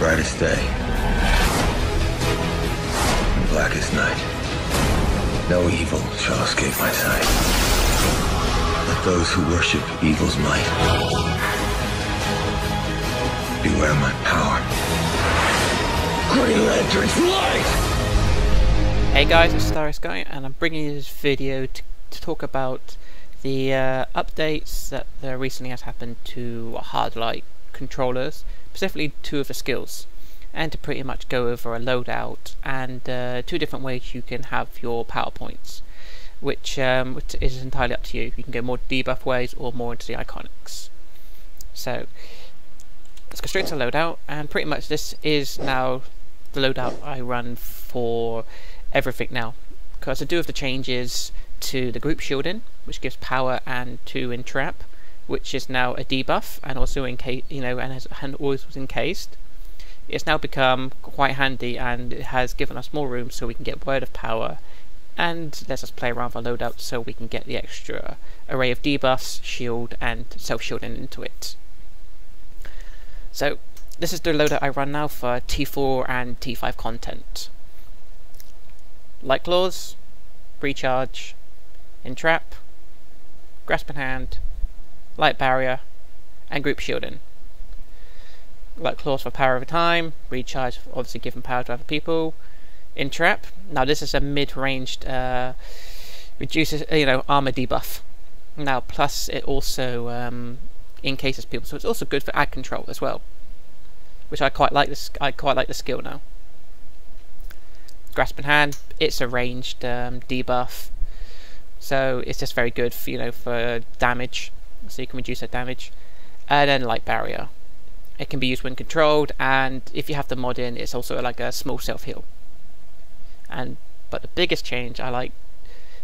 brightest day, and blackest night, no evil shall escape my sight. Let those who worship evil's might beware my power. Green Lantern's light! Hey guys, it's StarrySky, and I'm bringing you this video to talk about the updates that recently has happened to hard light controllers, specifically two of the skills, and to pretty much go over a loadout and two different ways you can have your power points, which is entirely up to you. You can go more debuff ways or more into the iconics. So let's go straight to loadout, and pretty much this is now the loadout I run for everything now, because I do have the changes to the group shielding, which gives power, and to entrap, which is now a debuff and also and always was encased. It's now become quite handy, and it has given us more room so we can get word of power and lets us play around with our loadout so we can get the extra array of debuffs, shield and self-shielding into it. So this is the loadout I run now for T4 and T5 content. Light Claws, Recharge, Entrap, Grasp in Hand, Light Barrier, and Group Shielding. Light Claws for power over time, Recharge obviously giving power to other people, Entrap. Now this is a mid-ranged, reduces armor debuff. Now plus it also encases people, so it's also good for ad control as well, which I quite like. I quite like the skill now. Grasp in Hand, it's a ranged debuff, so it's just very good for, for damage, so you can reduce that damage. And then Light Barrier, it can be used when controlled, and if you have the mod in, it's also like a small self heal. But the biggest change I like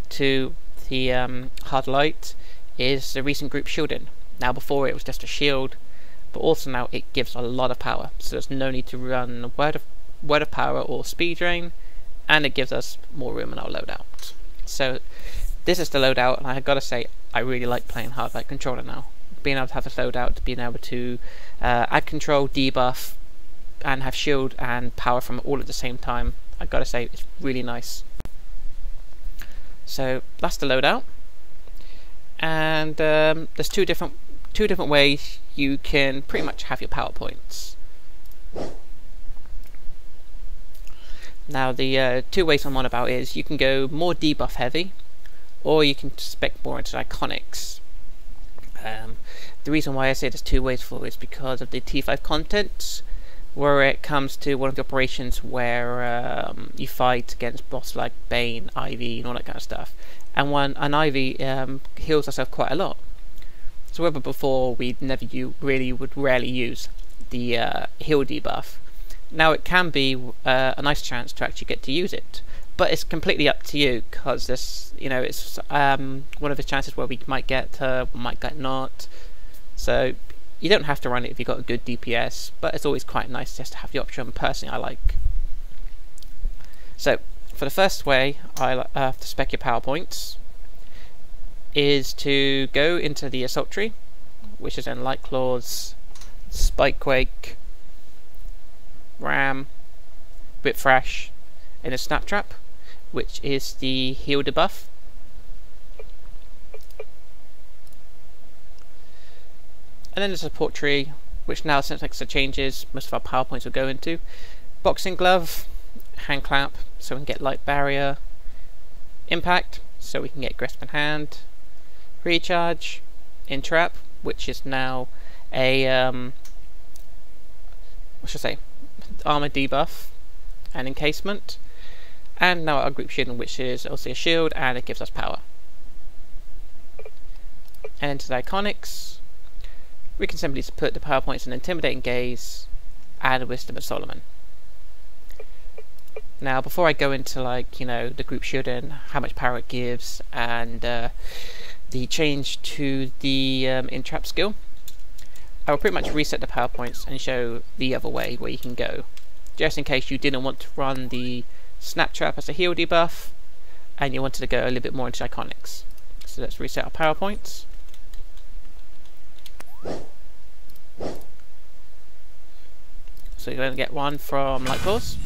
to the hard light is the recent group shielding. Now before it was just a shield, but also now it gives a lot of power, so there's no need to run word of power or speed drain, and it gives us more room in our loadout. So this is the loadout, and I gotta say I really like playing hard light controller now. Being able to have a loadout, being able to add control, debuff, and have shield and power from all at the same time, I gotta say it's really nice. So that's the loadout, and there's two different ways you can pretty much have your power points. Now the two ways I'm on about is you can go more debuff heavy, or you can spec more into iconics. The reason why I say there's two ways for it is because of the T5 content, where it comes to one of the operations where you fight against boss like Bane, Ivy, and all that kind of stuff, and an Ivy heals herself quite a lot. So whether before we would rarely use the heal debuff, now it can be a nice chance to actually get to use it, but it's completely up to you, because this, it's one of the chances where we might get not. So you don't have to run it if you've got a good DPS, but it's always quite nice just to have the option. Personally, I like. So for the first way I have to spec your power points is to go into the Assault Tree, which is in Light Claws, Spikequake, Ram, Whip Thrash, and a Snap Trap, which is the heal debuff. And then the Support Tree, which now, since the changes, most of our power points will go into. Boxing Glove, Hand Clap, so we can get Light Barrier, Impact, so we can get Grasp in Hand, Recharge, Entrap, which is now a armor debuff and encasement, and now our group shielding, which is also a shield and it gives us power. And into the iconics, we can simply put the power points in Intimidating Gaze and Wisdom of Solomon. Now before I go into the group shielding, how much power it gives, and the change to the entrap skill, I will pretty much reset the power points and show the other way where you can go, just in case you didn't want to run the Snap Trap as a heal debuff and you wanted to go a little bit more into iconics. So let's reset our power points. So you're going to get one from Light Claws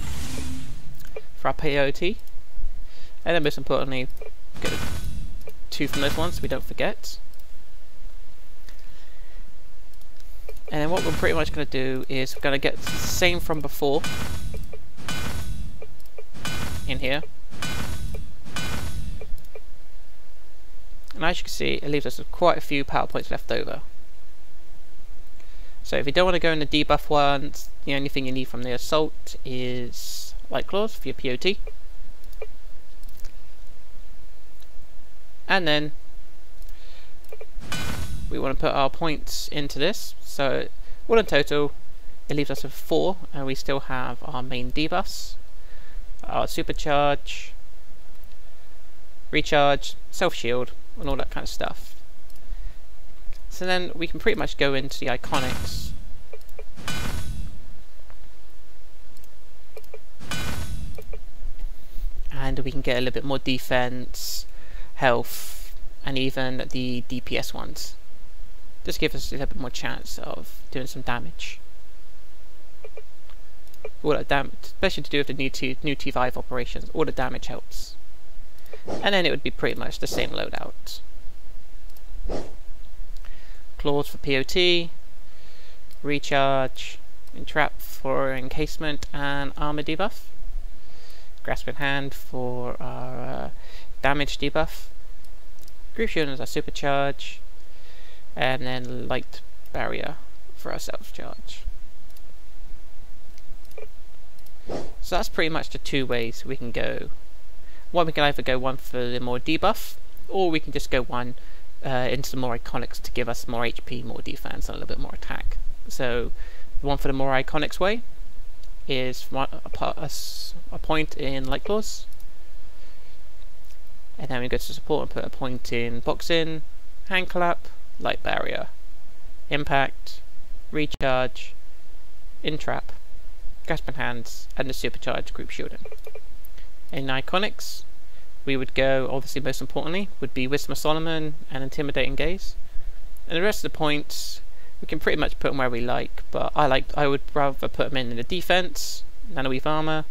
for our POT, and then most importantly, get 2 from those ones so we don't forget. And then what we're pretty much going to do is we're going to get the same from before in here. And as you can see, it leaves us with quite a few power points left over. So if you don't want to go in the debuff ones, the only thing you need from the assault is Light Claws for your POT. And then we want to put our points into this. So all in total, it leaves us with 4, and we still have our main debuffs, our supercharge, recharge, self-shield, and all that kind of stuff. So then we can pretty much go into the iconics. And we can get a little bit more defense, health, and even the DPS ones. Just give us a little bit more chance of doing some damage. All that damage, especially to do with the new T5 operations, all the damage helps. And then it would be pretty much the same loadout. Claws for POT, recharge, entrap for encasement and armor debuff, grasp in hand for our damage debuff, group shielding as our supercharge, and then light barrier for our self-charge. So that's pretty much the 2 ways we can go. One, we can either go one for the more debuff, or we can just go one into the more iconics to give us more HP, more defense, and a little bit more attack. So the one for the more iconics way is a point in Light Claws, and then we go to support and put a point in boxing, hand clap, light barrier, impact, recharge, entrap, grasp in hands, and the supercharge group shielding. In iconics, we would go, obviously most importantly, would be Wisdom of Solomon and Intimidating Gaze. And the rest of the points, we can pretty much put them where we like, but I would rather put them in the defense, nanoweave armor,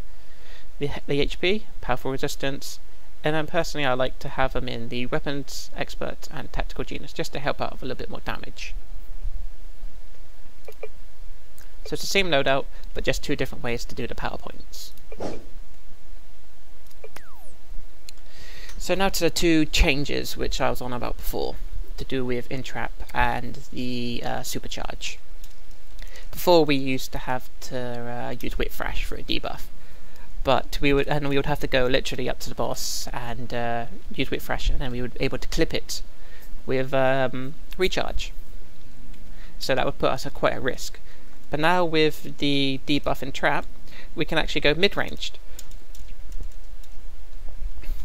the HP, powerful resistance, and then personally I like to have them in the weapons expert and tactical genius, just to help out with a little bit more damage. So it's the same loadout, but just 2 different ways to do the power points. So now to the 2 changes which I was on about before, to do with entrap and the supercharge. Before we used to have to use whip thrash for a debuff, but we would have to go literally up to the boss and use whip thrash, and then we would be able to clip it with recharge. So that would put us at quite a risk. But now with the debuff and trap, we can actually go mid-ranged.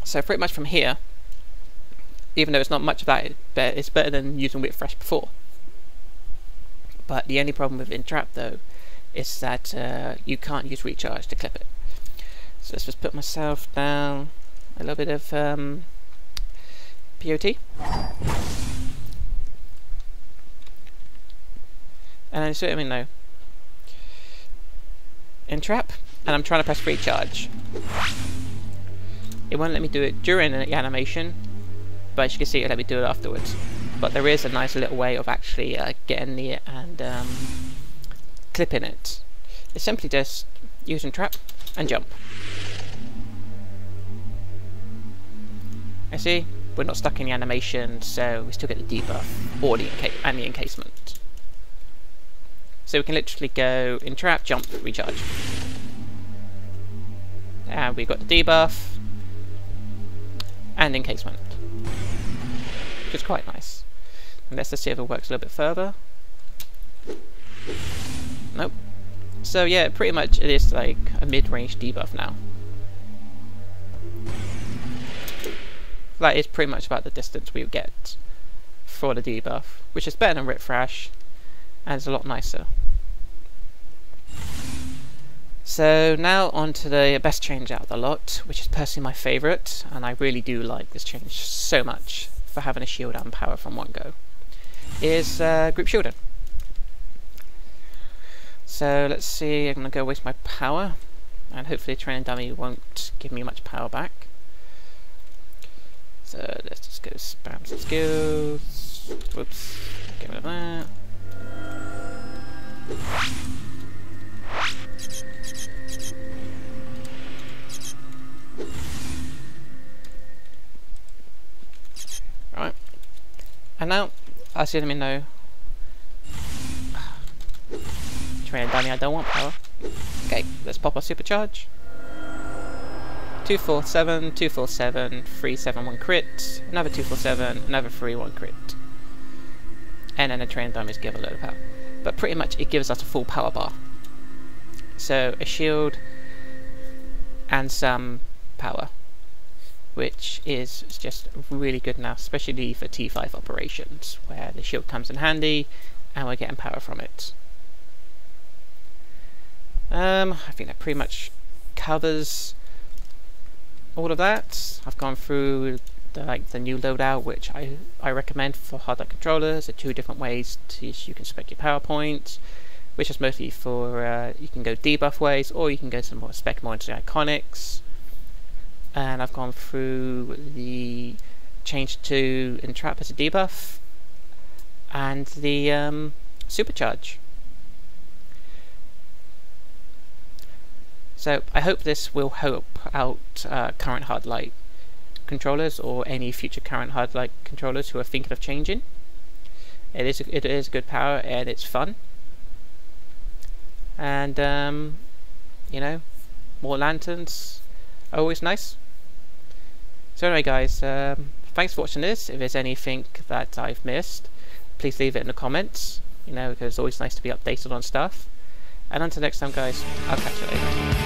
So pretty much from here, even though it's not much of that, it's better than using whip thrash before. But the only problem with entrap though is that you can't use recharge to clip it. So let's just put myself down a little bit of POT, and then let me know entrap, and I'm trying to press recharge. It won't let me do it during the animation, but as you can see, it'll let me do it afterwards. But there is a nice little way of actually getting it and clipping it. It's simply just using trap and jump. I see, we're not stuck in the animation, so we still get the debuff or the encasement. So we can literally go in trap, jump, recharge. And we've got the debuff and encasement, which is quite nice. And let's just see if it works a little bit further. Nope. So yeah, pretty much it is like a mid-range debuff now. That is pretty much about the distance we would get for the debuff, which is better than Rip Thrash, and it's a lot nicer. So now on to the best change out of the lot, which is personally my favourite, and I really do like this change so much for having a shield and power from one go, is group shielding. So let's see, I'm going to go waste my power, and hopefully the training dummy won't give me much power back. So let's just go spam some skills. Whoops, get rid of that. Right, and now I see them know. Training dummy, I don't want power. Okay, let's pop our supercharge. 247, 247, 371 crit, another 247, another 3-1 crit. And then the training dummies give a load of power. But pretty much it gives us a full power bar. So a shield and some power, which is just really good now, especially for T5 operations, where the shield comes in handy and we're getting power from it. I think that pretty much covers all of that. I've gone through the new loadout, which I recommend for hard-like controllers. There are 2 different ways you can spec your power points, which is mostly for you can go debuff ways, or you can go some more spec more into the iconics. And I've gone through the change to entrap as a debuff and the supercharge. So I hope this will help out current hard-light controllers or any future current hard-light controllers who are thinking of changing. It is good power and it's fun. And you know, more lanterns are always nice. So anyway guys, thanks for watching this. If there's anything that I've missed, please leave it in the comments, you know, because it's always nice to be updated on stuff. And until next time guys, I'll catch you later.